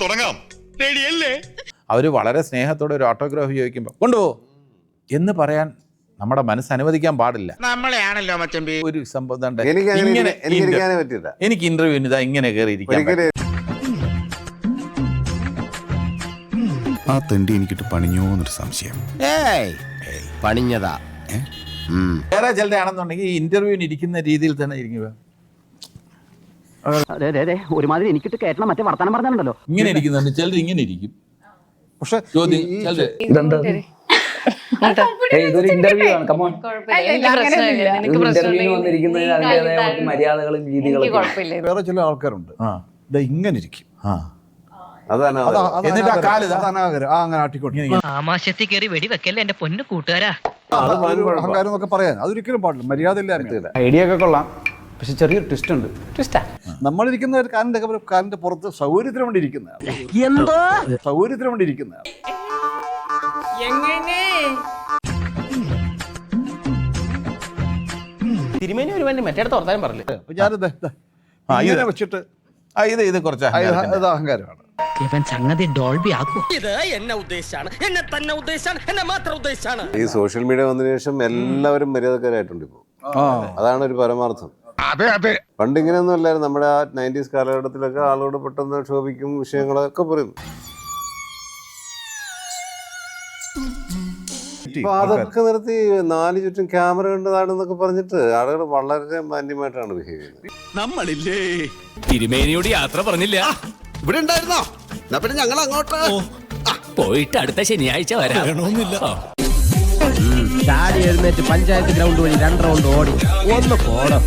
തുടങ്ങാം. അവര് വളരെ സ്നേഹത്തോടെ ഒരു ഓട്ടോഗ്രാഫ് ചോദിക്കുമ്പോൾ കൊണ്ടുപോ എന്ന് പറയാൻ നമ്മുടെ മനസ്സ് അനുവദിക്കാൻ പാടില്ല. നമ്മളെയാണല്ലോ മച്ചമ്പി. ഒരു സംഭവം പറ്റില്ല. എനിക്ക് ഇന്റർവ്യൂവിന് ഇതാ ഇങ്ങനെ കയറിയിരിക്കാൻ ആ തെണ്ടി എനിക്കിട്ട് പണിഞ്ഞോന്നൊരു സംശയം. പണിഞ്ഞതാ. വേറെ ചിലരുടെ ആണെന്നുണ്ടെങ്കിൽ ഈ ഇന്റർവ്യൂവിന് ഇരിക്കുന്ന രീതിയിൽ തന്നെ ഇരിക്കുക. ഒരുമാതിരി എനിക്കിട്ട് കേട്ടണം മറ്റേ വർത്താനം പറഞ്ഞാലുണ്ടല്ലോ. ഇങ്ങനെ ഇരിക്കുന്നുണ്ട്, ചിലർ ഇങ്ങനെ ഇരിക്കും. പക്ഷെ ചോദ്യം ഇതൊരു ഇന്റർവ്യൂ ആണ്. കമോൺ, ഇന്റർവ്യൂവിന് വന്നിരിക്കുന്നതിന് അതിൻ്റെതായ മര്യാദകളും രീതികളും. വേറെ ചില ആൾക്കാരുണ്ട് ഇങ്ങനെ ഇരിക്കും. അങ്ങനെ ആട്ടിക്കോട്ടെ. ആമാശത്തിൽ കയറി വെടി വെക്കല്ലേ എന്റെ പൊന്നു കൂട്ടുകാരാ. അഹങ്കാരം എന്നൊക്കെ പറയാൻ അതൊരിക്കലും പാടില്ല, മര്യാദ ഇല്ല. ഐഡിയ ഒക്കെ കൊള്ളാം, പക്ഷെ ചെറിയൊരു ട്വിസ്റ്റ് ഉണ്ട്. നമ്മളിരിക്കുന്ന ഒരു കാലിന്റെ പുറത്ത് സൗകര്യത്തിന് വേണ്ടി ഇരിക്കുന്നതാണ്. സൗകര്യത്തിന് വേണ്ടി ഇരിക്കുന്നതാണ്. തിരുമേനി ഒരു വേണ്ടി മറ്റേടത്ത് ഓർത്താനും പറഞ്ഞില്ലേ. ഞാനിത് വെച്ചിട്ട് ഇത് കുറച്ച് അഹങ്കാരമാണ്. ഇവൻ സംഗതി ഡോൾബി ആക്കും. ഇത് എന്നെ ഉദ്ദേശാണ്, എന്നെ തന്നെ ഉദ്ദേശാണ്, എന്നെ മാത്രം ഉദ്ദേശാണ്. ഈ സോഷ്യൽ മീഡിയ വന്നതിന് ശേഷം എല്ലാവരും മര്യാദക്കാരായിട്ടുണ്ട് ഇപ്പോ. അതാണ് ഒരു പരമാർത്ഥം. പണ്ട് ഇങ്ങനെയൊന്നും അല്ലായിരുന്നു. നമ്മുടെ ആ 90s കാലഘട്ടത്തിലൊക്കെ ആളോട് പെട്ടെന്ന് ക്ഷോഭിക്കും, വിഷയങ്ങളൊക്കെ പറയും. അപ്പൊ അതൊക്കെ നിർത്തി 4 ചുറ്റും ക്യാമറ കണ്ടതാണെന്നൊക്കെ പറഞ്ഞിട്ട് ആളുകൾ വളരെ മാന്യമായിട്ടാണ് ബിഹേവ് ചെയ്യുന്നത്. നമ്മളില്ലേ തിരുമേനിയോട് യാത്ര പറഞ്ഞില്ല. ഇവിടെ ഉണ്ടായിരുന്നോ? പിന്നെ ഞങ്ങൾ അങ്ങോട്ട് പോയിട്ട് അടുത്ത ശനിയാഴ്ച വരാമെന്നില്ല. ചാടി എഴുന്നേറ്റ് പഞ്ചായത്ത് ഗ്രൗണ്ട് വഴി 2 റൗണ്ട് ഓടി ഒന്ന് പോണം.